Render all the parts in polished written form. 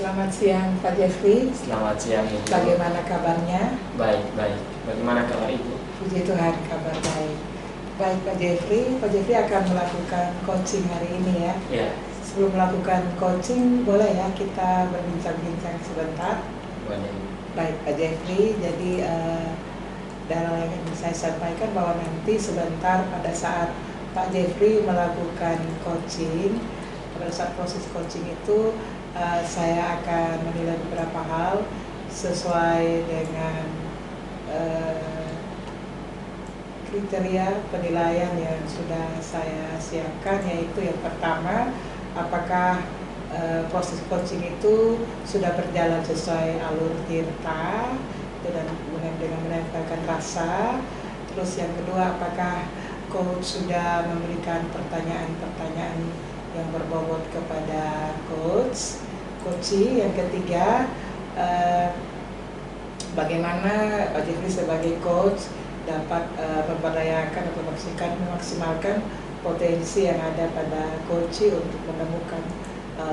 Selamat siang Pak Jeffrey. Selamat siang Ibu. Bagaimana kabarnya? Baik, baik. Bagaimana kabar Ibu? Puji Tuhan, kabar baik. Baik Pak Jeffrey akan melakukan coaching hari ini ya. Ya. Sebelum melakukan coaching, boleh ya kita berbincang-bincang sebentar? Boleh. Baik Pak Jeffrey, jadi dalam yang ingin saya sampaikan bahwa nanti sebentar pada saat Pak Jeffrey melakukan coaching, pada saat proses coaching itu saya akan menilai beberapa hal sesuai dengan kriteria penilaian yang sudah saya siapkan, yaitu yang pertama, apakah proses coaching itu sudah berjalan sesuai alur tirta dan dengan menempelkan rasa. Terus yang kedua, apakah coach sudah memberikan pertanyaan-pertanyaan yang berbobot kepada coachee. Yang ketiga, bagaimana Pak Jeffrey sebagai coach dapat memberdayakan atau memaksimalkan potensi yang ada pada coachee untuk menemukan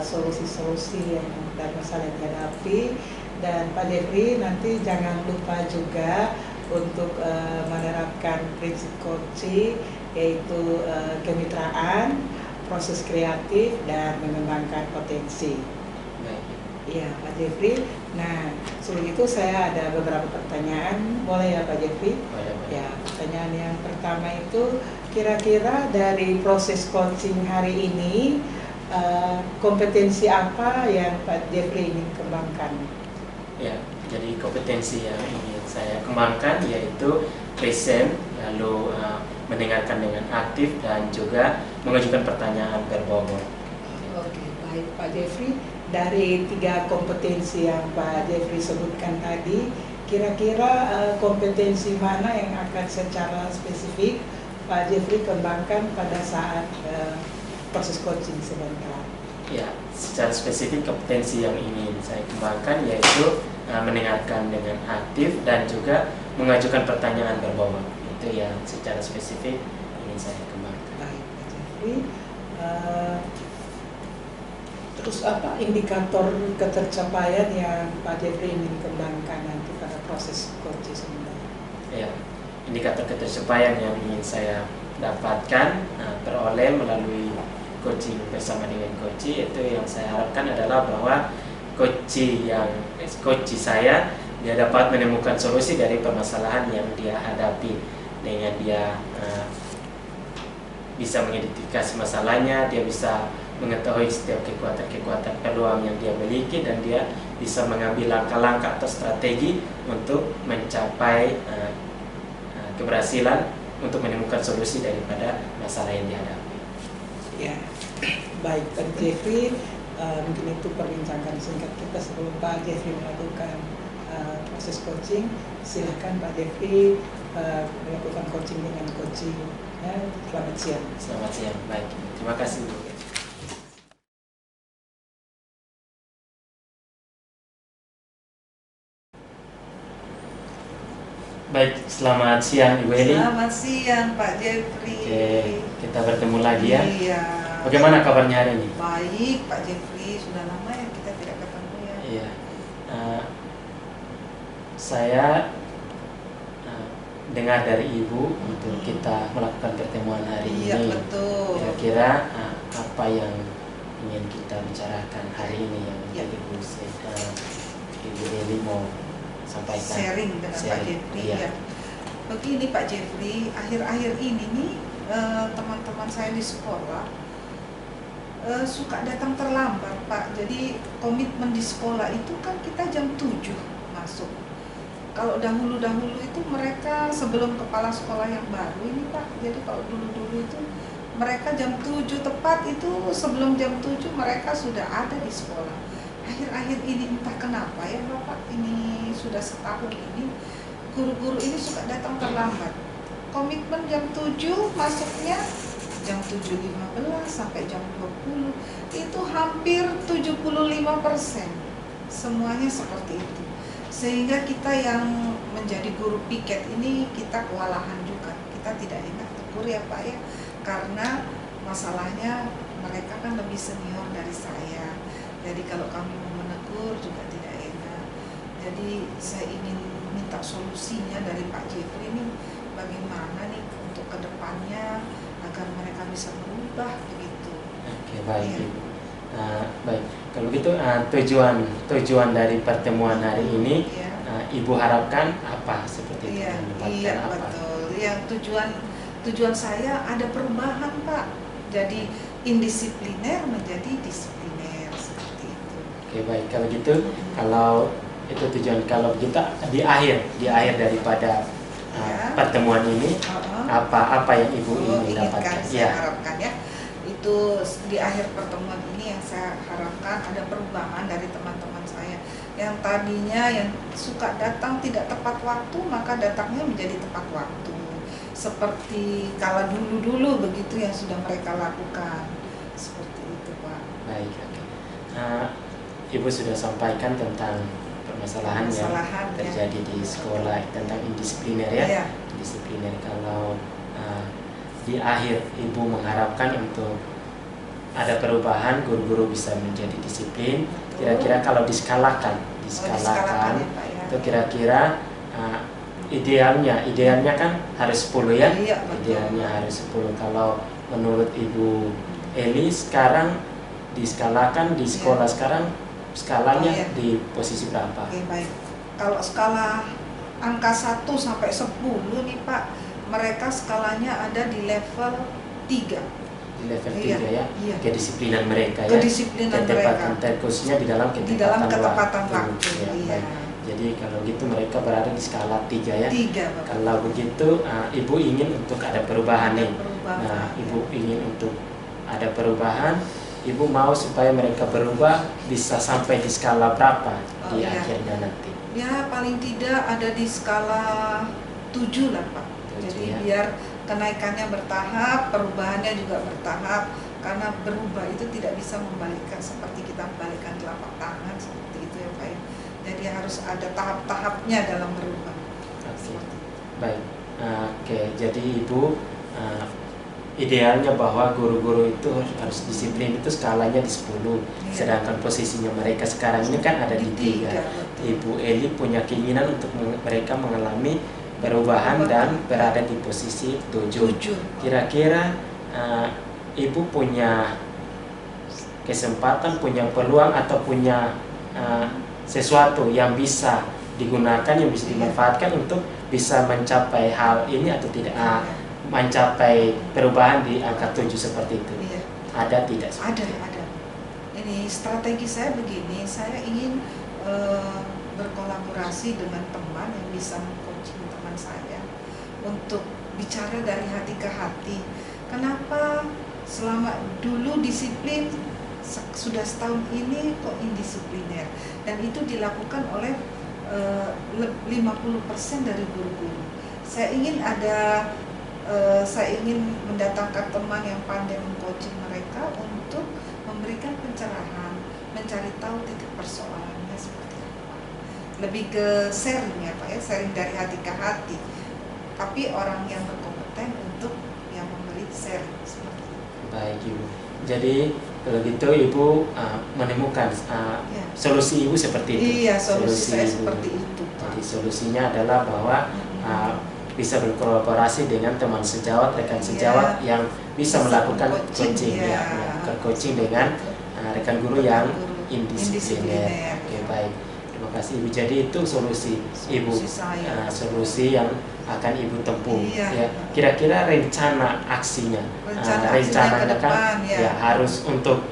solusi-solusi yang dari masalah yang dihadapi. Dan Pak Jeffrey nanti jangan lupa juga untuk menerapkan prinsip coachee, yaitu kemitraan, proses kreatif, dan mengembangkan potensi. Baik. Iya Pak Jeffrey. Nah, sebelum itu saya ada beberapa pertanyaan, boleh ya Pak Jeffrey? Boleh. Ya, pertanyaan yang pertama itu, kira-kira dari proses coaching hari ini, kompetensi apa yang Pak Jeffrey ingin kembangkan? Ya, jadi kompetensi yang ingin saya kembangkan yaitu present, lalu mendengarkan dengan aktif, dan juga mengajukan pertanyaan berbobot. Oke, baik Pak Jeffrey. Dari 3 kompetensi yang Pak Jeffrey sebutkan tadi, kira-kira kompetensi mana yang akan secara spesifik Pak Jeffrey kembangkan pada saat proses coaching sebentar? Ya, secara spesifik kompetensi yang ingin saya kembangkan yaitu mendengarkan dengan aktif dan juga mengajukan pertanyaan berbobot. Itu yang secara spesifik ingin saya kembangkan. Baik Pak Jeffrey. Terus apa indikator ketercapaian yang Pak Jeffrey ingin kembangkan nanti pada proses coaching sebentar? Ya, indikator ketercapaian yang ingin saya dapatkan peroleh melalui coaching bersama dengan coachee, itu yang saya harapkan adalah bahwa coachee saya dia dapat menemukan solusi dari permasalahan yang dia hadapi, dengan dia bisa mengidentifikasi masalahnya, dia bisa mengetahui setiap kekuatan peluang yang dia miliki, dan dia bisa mengambil langkah-langkah atau strategi untuk mencapai keberhasilan untuk menemukan solusi daripada masalah yang dihadapi. Ya, baik Pak Jeffrey, mungkin itu perbincangan singkat kita sebelum Pak Jeffrey melakukan proses coaching. Silahkan Pak Jeffrey melakukan coaching dengan coaching. Ya, selamat siang. Selamat siang, baik. Terima kasih Bu. Baik, selamat siang Ibu Eli. Selamat siang Pak Jeffrey. Oke, kita bertemu lagi ya. Iya. Bagaimana kabarnya hari ini? Baik Pak Jeffrey, sudah lama ya kita tidak ketemu ya. Iya. Saya dengar dari Ibu untuk kita melakukan pertemuan hari Iya, ini. betul. Kira-kira apa yang ingin kita bicarakan hari ini yang Ya. Ibu Eli mau sampaikan? Sharing dengan Pak Jeffrey Iya. ya. Begini Pak Jeffrey, akhir-akhir ini nih teman-teman saya di sekolah suka datang terlambat Pak. Jadi komitmen di sekolah itu kan kita jam 7 masuk. Kalau dahulu-dahulu itu mereka sebelum kepala sekolah yang baru ini Pak, jadi kalau dulu-dulu itu mereka jam 7 tepat, itu sebelum jam 7 mereka sudah ada di sekolah. Akhir-akhir ini entah kenapa ya Bapak, ini sudah setahun ini guru-guru ini suka datang terlambat. Komitmen jam 7 masuknya jam 7.15 sampai jam 20, itu hampir 75%. Semuanya seperti itu. Sehingga kita yang menjadi guru piket ini kita kewalahan juga. Kita tidak enak tegur ya Pak ya, karena masalahnya mereka kan lebih senior dari saya. Jadi kalau kami mau menegur tidur juga tidak enak. Jadi saya ingin minta solusinya dari Pak Jeffrey ini, bagaimana nih untuk kedepannya agar mereka bisa berubah begitu. Oke, baik Iya. Ibu. Baik, kalau gitu tujuan dari pertemuan hari ini Ya. Ibu harapkan apa seperti itu? Iya, Mendapatkan iya apa? betul. Yang tujuan saya ada perubahan, Pak. Jadi indisipliner menjadi disipliner seperti itu. Oke, baik, kalau gitu, kalau itu tujuan, kalau kita di akhir daripada Ya. pertemuan ini, apa yang Ibu ingin Inginkan, dapatkan? saya harapkan ya. Itu di akhir pertemuan ini yang saya harapkan ada perubahan dari teman-teman saya yang tadinya yang suka datang tidak tepat waktu, maka datangnya menjadi tepat waktu seperti kala dulu begitu yang sudah mereka lakukan, seperti itu Pak. Baik, oke. Ibu sudah sampaikan tentang permasalahan yang Permasalahan, ya. terjadi di sekolah tentang indisipliner ya. Iya. Indisipliner, kalau di akhir Ibu mengharapkan untuk ada perubahan, guru-guru bisa menjadi disiplin. Kira-kira kalau diskalakan ya, Pak, ya. itu kira-kira idealnya kan harus 10 ya. Iya, betul. Idealnya harus 10. Kalau menurut Ibu Eli sekarang diskalakan di sekolah sekarang skalanya Oh, iya. di posisi berapa? Oke, baik. Kalau skala angka 1 sampai 10 nih Pak, mereka skalanya ada di level 3. Di level Iya, 3 ya. iya. Kedisiplinan mereka ya. Kedisiplinan Ketepatan mereka. khususnya di dalam Ketepatan waktu. Ya, Iya. baik. Jadi kalau gitu mereka berada di skala 3 ya. 3, Bapak. Kalau begitu Ibu ingin untuk ada perubahan nih. Perubahan, Nah, ya. Ibu ingin untuk ada perubahan. Ibu mau supaya mereka berubah bisa sampai di skala berapa di Iya. akhirnya nanti? Ya, paling tidak ada di skala 7 lah Pak. 7, Jadi ya. biar kenaikannya bertahap, perubahannya juga bertahap. Karena berubah itu tidak bisa membalikkan seperti kita membalikkan telapak tangan seperti itu ya Pak ya. Jadi harus ada tahap-tahapnya dalam berubah. Oke. Baik. Oke, jadi Ibu idealnya bahwa guru-guru itu harus disiplin itu skalanya di 10. Iya. Sedangkan posisinya mereka sekarang ini kan ada di 3. betul. Ibu Eli punya keinginan untuk mereka mengalami perubahan dan berada di posisi 7. 7. Kira-kira Ibu punya kesempatan, punya peluang atau punya sesuatu yang bisa digunakan, yang bisa dimanfaatkan untuk bisa mencapai hal ini atau tidak, mencapai perubahan di angka 7 seperti itu. Iya. Ada tidak? Ada. Ini strategi saya begini, saya ingin berkolaborasi dengan teman yang bisa mengcoaching teman saya untuk bicara dari hati ke hati. Kenapa selama dulu disiplin, sudah setahun ini kok indisipliner, dan itu dilakukan oleh 50% dari guru-guru. Saya ingin mendatangkan teman yang pandai mengcoaching mereka untuk memberikan pencerahan, mencari tahu titik persoalannya seperti apa. Lebih ke sharing ya Pak ya, sharing dari hati ke hati. Tapi orang yang berkompeten untuk yang memberi sharing seperti itu. Baik Ibu. Jadi kalau gitu Ibu menemukan solusi Ibu seperti itu. Iya, solusi saya Ibu. seperti itu Pak. Jadi solusinya adalah bahwa bisa berkolaborasi dengan teman sejawat, rekan sejawat yang bisa melakukan coaching, melakukan coaching dengan rekan guru yang indisipliner. Oke, baik. Terima kasih Ibu. Jadi itu solusi Ibu, saya. solusi yang akan Ibu tempuh. Iya. Ya, kira-kira rencana aksinya, Rencananya ke depan, ya harus untuk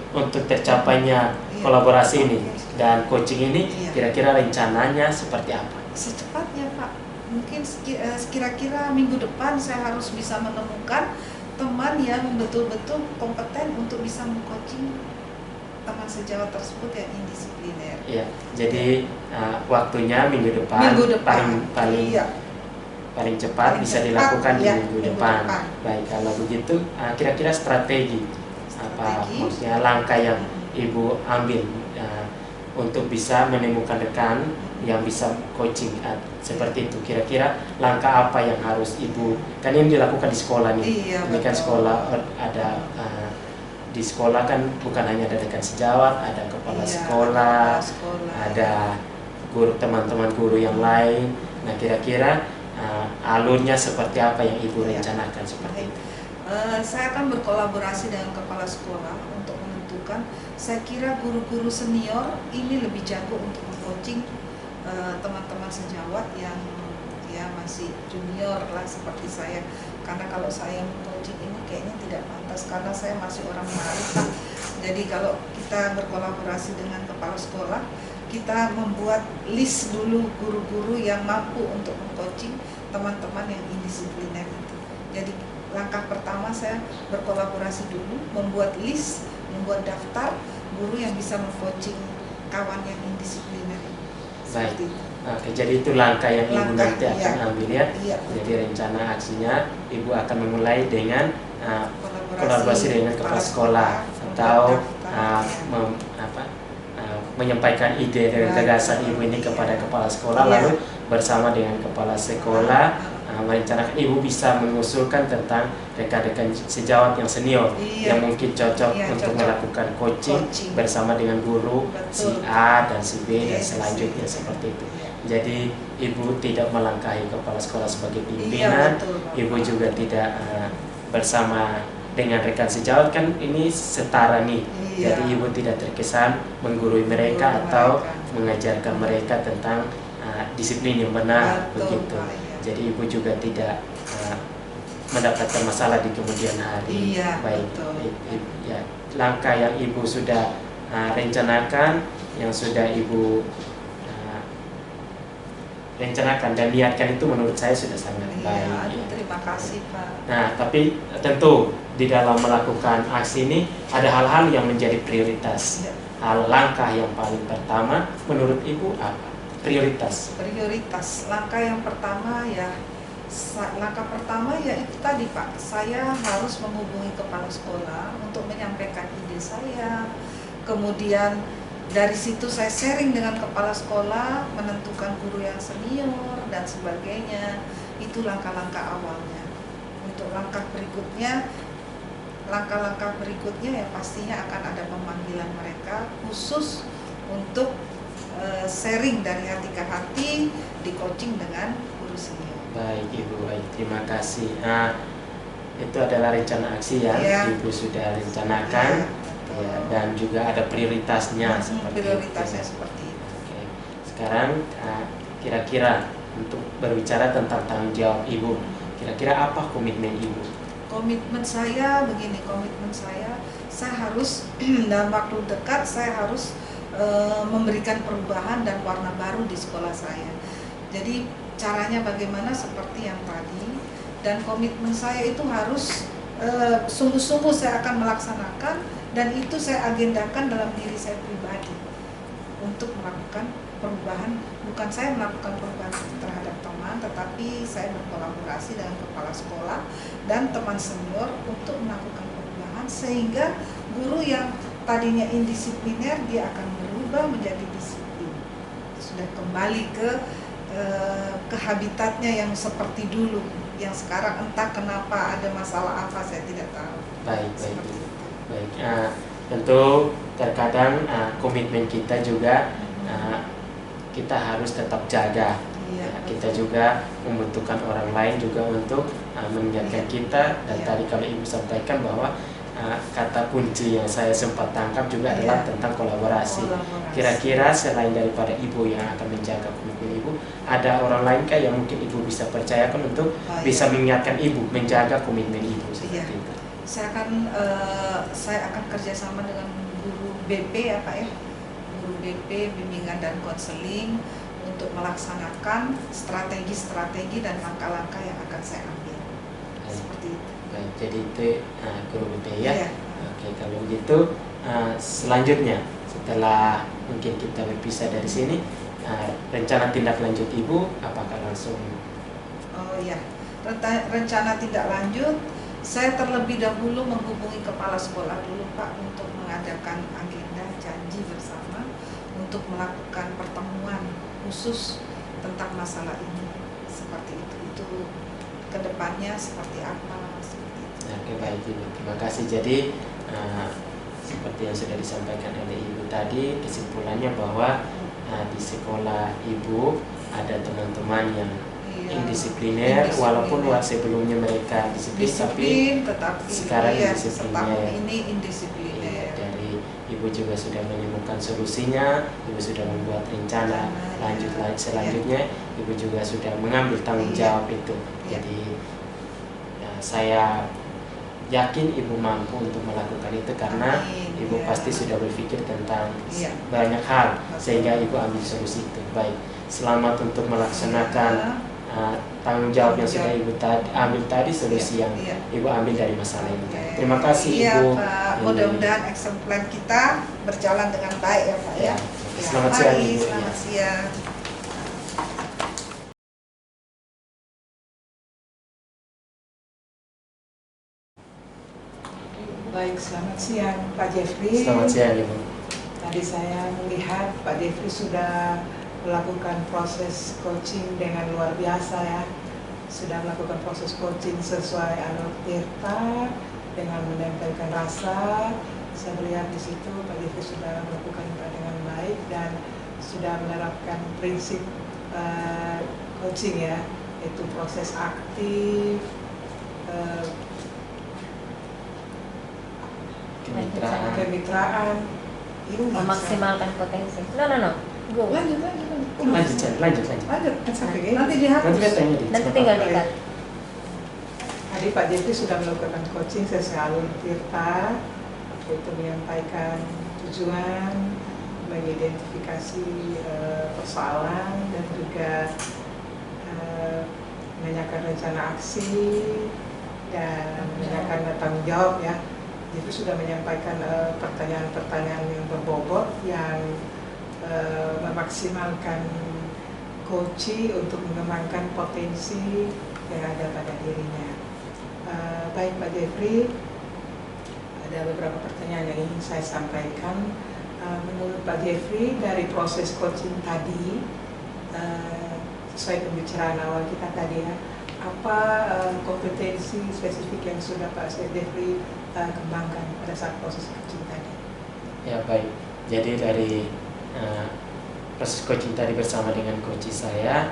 tercapainya kolaborasi ini dan coaching ini, kira-kira rencananya seperti apa? Secepatnya Pak, mungkin kira-kira minggu depan saya harus bisa menemukan teman yang betul-betul kompeten untuk bisa mengcoaching teman sejawat tersebut yang indisipliner. Iya, jadi waktunya minggu depan. Paling cepat bisa dilakukan di minggu depan. Baik, kalau begitu kira-kira strategi apa, maksudnya langkah yang Ibu ambil untuk bisa menemukan rekan yang bisa coaching seperti itu. Kira-kira langkah apa yang harus Ibu, kan ini dilakukan di sekolah nih. Iya, ini kan betul. sekolah ada di sekolah kan bukan hanya ada dekan sejawat, ada kepala Iya, sekolah, kepala sekolah. ada guru, teman-teman guru yang lain. Nah, kira-kira alurnya seperti apa yang Ibu Iya. rencanakan seperti itu? Saya akan berkolaborasi dengan kepala sekolah untuk menentukan. Saya kira guru-guru senior ini lebih jago untuk meng-coaching teman-teman sejawat yang ya masih junior lah seperti saya. Karena kalau saya meng-coaching ini kayaknya tidak pantas karena saya masih orang baru, Pak. Jadi kalau kita berkolaborasi dengan kepala sekolah, kita membuat list dulu guru-guru yang mampu untuk meng-coaching teman-teman yang indisipliner itu. Jadi langkah pertama saya berkolaborasi dulu, membuat list, membuat daftar guru yang bisa meng-coaching kawan yang indisipliner ini. Seperti itu. Oke, jadi itu langkah yang Ibu Langkah, nanti akan iya. ambil ya. Iya, Jadi rencana aksinya Ibu akan memulai dengan kolaborasi dengan kepala sekolah atau menyampaikan ide dan gagasan Ibu ini kepada kepala sekolah, Iya. lalu bersama dengan kepala sekolah merencanakan Ibu bisa mengusulkan tentang rekan-rekan sejawat yang senior Iya. yang mungkin cocok Iya, untuk cocok. melakukan coaching bersama dengan guru si Betul. A dan si B dan Yes, selanjutnya yes. seperti itu. Iya. Jadi Ibu tidak melangkahi kepala sekolah sebagai Iya, pimpinan, betul, Pak. Ibu juga tidak bersama dengan rekan sejawat, kan ini setara nih. Iya. Jadi Ibu tidak terkesan menggurui mereka Menggurui atau mereka. mengajarkan mereka tentang disiplin yang benar, Betul, begitu. Pak, iya. Jadi Ibu juga tidak mendapatkan masalah di kemudian hari. Iya, Baik, betul. ya, langkah yang Ibu sudah rencanakan, yang sudah Ibu rencanakan dan niatkan itu menurut saya sudah sangat Iya, baik. aduh, Ya. terima kasih, Pak. Nah, tapi tentu di dalam melakukan aksi ini ada hal-hal yang menjadi prioritas. Iya. Hal langkah yang paling pertama menurut Ibu apa? Prioritas. Prioritas langkah yang pertama ya, langkah pertama ya itu tadi, Pak. Saya harus menghubungi kepala sekolah untuk menyampaikan ide saya. Kemudian dari situ saya sharing dengan kepala sekolah, menentukan guru yang senior dan sebagainya. Itu langkah-langkah awalnya. Untuk langkah berikutnya ya pastinya akan ada pemanggilan mereka khusus untuk sharing dari hati ke hati, di coaching dengan guru senior. Baik Ibu, baik, terima kasih. Itu adalah rencana aksi yang Iya. Ibu sudah rencanakan. Iya, betul. Ya, dan juga ada prioritasnya seperti Prioritasnya itu. seperti itu. Oke. Sekarang kira-kira untuk berbicara tentang tanggung jawab Ibu, kira-kira apa komitmen Ibu? Komitmen saya begini, saya harus dalam waktu dekat saya harus memberikan perubahan dan warna baru di sekolah saya. Jadi caranya bagaimana seperti yang tadi, dan komitmen saya itu harus sungguh-sungguh saya akan melaksanakan, dan itu saya agendakan dalam diri saya pribadi untuk melakukan perubahan. Bukan saya melakukan perubahan terhadap teman, tetapi saya berkolaborasi dengan kepala sekolah dan teman senior untuk melakukan perubahan sehingga guru yang tadinya indisipliner dia akan berubah menjadi disiplin, sudah kembali ke habitatnya yang seperti dulu. Yang sekarang entah kenapa ada masalah apa saya tidak tahu. Baik. Seperti itu. Baik, tentu terkadang komitmen kita juga kita harus tetap jaga. Iya, Kita betul. juga membutuhkan orang lain juga untuk mengingatkan Iya. kita. Dan Iya. tadi kalau Ibu sampaikan bahwa kata kunci yang saya sempat tangkap juga adalah Iya. tentang kolaborasi. Kolaborasi. Kira-kira selain daripada Ibu yang akan menjaga komitmen Ibu, ada orang lain kah yang mungkin Ibu bisa percayakan untuk bisa mengingatkan Ibu menjaga komitmen Ibu seperti Iya. itu? Saya akan kerjasama dengan guru BP ya Pak ya, guru BP bimbingan dan konseling untuk melaksanakan strategi-strategi dan langkah-langkah yang akan saya ambil. Baik. Seperti itu. Baik, jadi itu guru BP ya. Iya. Oke, kalau begitu selanjutnya setelah mungkin kita berpisah dari sini, rencana tindak lanjut Ibu apakah langsung? Oh iya, rencana tindak lanjut, saya terlebih dahulu menghubungi kepala sekolah dulu Pak untuk mengadakan agenda janji bersama untuk melakukan pertemuan khusus tentang masalah ini. Seperti itu kedepannya seperti apa, seperti itu. Oke, baik Ibu, terima kasih. Jadi seperti yang sudah disampaikan oleh Ibu tadi, kesimpulannya bahwa di sekolah Ibu ada teman-teman yang indisipliner, walaupun sebelumnya mereka disiplin, tapi sekarang indisiplinnya ini indisipliner. Dari Ibu juga sudah menemukan solusinya, Ibu sudah membuat rencana selanjutnya, Ibu juga sudah mengambil tanggung jawab itu. Jadi saya yakin Ibu mampu untuk melakukan itu karena Ibu pasti sudah berpikir tentang banyak hal sehingga Ibu ambil solusi itu. Baik, selamat untuk melaksanakan tanggung jawab yang sudah Ibu ambil tadi, solusi yang Ibu ambil dari masalah ini. Terima kasih Ibu. Pak. Mudah-mudahan action plan kita berjalan dengan baik ya Pak ya. Selamat siang Ibu. Selamat siang. Baik, selamat siang Pak Jeffrey. Selamat siang Ibu. Tadi saya melihat Pak Jeffrey sudah melakukan proses coaching dengan luar biasa ya. Sudah melakukan proses coaching sesuai Alur Tirta dengan menempelkan rasa. Saya melihat di situ Pak Jeffrey sudah melakukan dengan baik dan sudah menerapkan prinsip coaching ya, yaitu proses aktif, kemitraan, memaksimalkan potensi. No. Go. Lanjut. Nanti Nanti tinggal dekat. Tadi Pak Jeffrey sudah melakukan coaching sesuai Alur Tirta, yaitu menyampaikan tujuan, mengidentifikasi persoalan dan juga menanyakan rencana aksi dan menanyakan tanggung jawab ya. Jadi sudah menyampaikan pertanyaan-pertanyaan yang berbobot yang memaksimalkan coach untuk mengembangkan potensi yang ada pada dirinya. Baik Pak Jeffrey, ada beberapa pertanyaan yang ingin saya sampaikan. Menurut Pak Jeffrey, dari proses coaching tadi, sesuai pembicaraan awal kita tadi ya, apa kompetensi spesifik yang sudah Pak Jeffrey kembangkan pada saat proses coaching tadi? Ya baik, jadi dari proses coaching tadi bersama dengan coach saya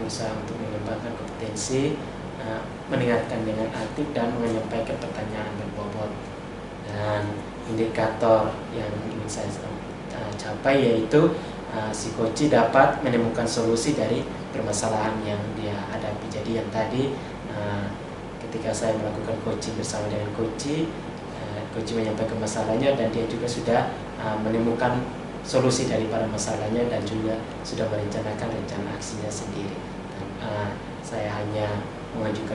berusaha untuk mengembangkan kompetensi, mendengarkan dengan aktif dan menyampaikan pertanyaan berbobot. Dan indikator yang ingin saya capai yaitu si coach dapat menemukan solusi dari permasalahan yang dia hadapi. Jadi yang tadi ketika saya melakukan coaching bersama dengan coach menyampaikan masalahnya dan dia juga sudah menemukan solusi daripada masalahnya dan juga sudah merencanakan rencana aksinya sendiri. Saya hanya mengajukan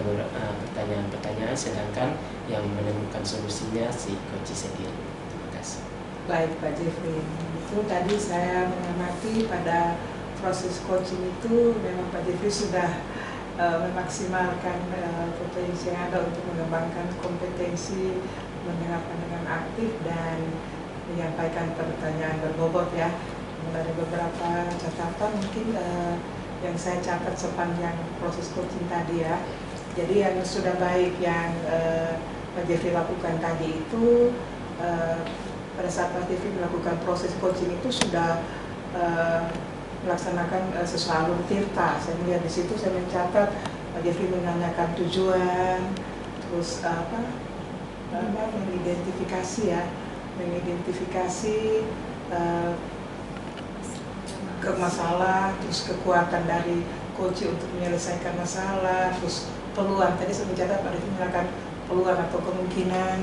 pertanyaan-pertanyaan sedangkan yang menemukan solusinya si coach sendiri. Terima kasih. Baik Pak Jeffrey, itu tadi saya mengamati pada proses coaching itu memang Pak Jeffrey sudah memaksimalkan potensi yang ada untuk mengembangkan kompetensi, mendengarkan dengan aktif dan menyampaikan pertanyaan berbobot ya. Ada beberapa catatan mungkin yang saya catat sepanjang proses coaching tadi ya. Jadi yang sudah baik yang Pak Jeffrey lakukan tadi itu pada saat Pak Jeffrey melakukan proses coaching itu sudah melaksanakan sesuai Alur Tirta. Saya melihat di situ, saya mencatat Pak Jeffrey menanyakan tujuan, terus mengidentifikasi ya, ke masalah, terus kekuatan dari coach untuk menyelesaikan masalah, terus peluang. Tadi saya mencatat Pak Jeffrey mengatakan peluang atau kemungkinan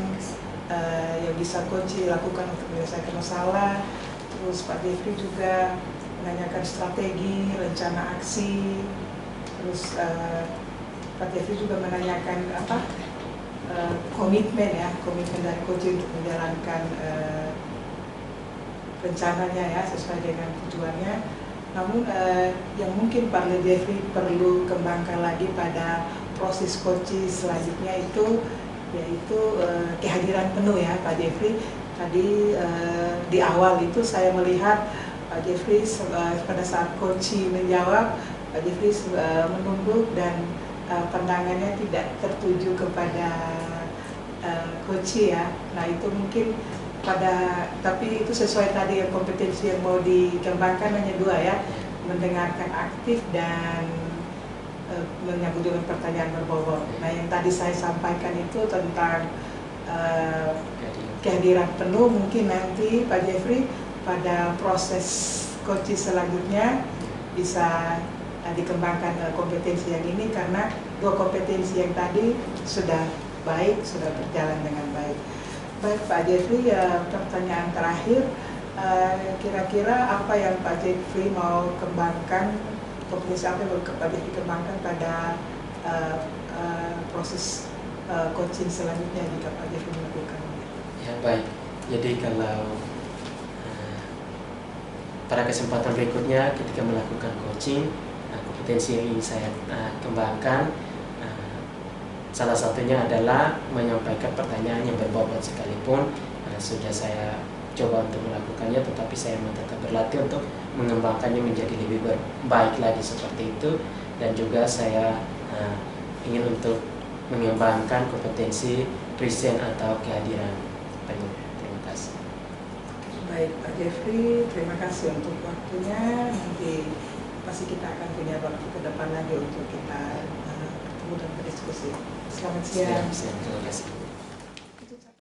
yang bisa coach lakukan untuk menyelesaikan masalah. Terus Pak Jeffrey juga menanyakan strategi, rencana aksi. Terus Pak Jeffrey juga menanyakan komitmen dari coach untuk menjalankan rencananya ya sesuai dengan tujuannya. Namun yang mungkin Pak Jeffrey perlu kembangkan lagi pada proses coaching selanjutnya yaitu kehadiran penuh ya Pak Jeffrey. Tadi di awal itu saya melihat Pak Jeffrey pada saat coaching menjawab, Pak Jeffrey menunduk dan pandangannya tidak tertuju kepada coach ya. Nah itu mungkin tapi itu sesuai tadi yang kompetensi yang mau dikembangkan hanya dua ya, mendengarkan aktif dan menyambut dengan pertanyaan berbobot. Nah yang tadi saya sampaikan itu tentang kehadiran penuh, mungkin nanti Pak Jeffrey pada proses coaching selanjutnya bisa dikembangkan kompetensi yang ini, karena dua kompetensi yang tadi sudah baik, sudah berjalan dengan baik. Baik Pak Jeffrey, pertanyaan terakhir, kira-kira apa yang Pak Jeffrey mau kembangkan, kompetensi apa yang Pak Jeffrey kembangkan pada proses coaching selanjutnya jika Pak Jeffrey melakukan? Ya baik, jadi kalau pada kesempatan berikutnya ketika melakukan coaching, kompetensi yang ingin saya kembangkan salah satunya adalah menyampaikan pertanyaan yang berbobot, sekalipun sudah saya coba untuk melakukannya, tetapi saya tetap berlatih untuk mengembangkannya menjadi lebih baik lagi seperti itu. Dan juga saya ingin untuk mengembangkan kompetensi present atau kehadiran penuh. Terima kasih. Baik Pak Jeffrey, terima kasih untuk waktunya. Nanti pasti kita akan punya waktu ke depan lagi untuk kita bertemu dan berdiskusi. Selamat siang. Terima kasih.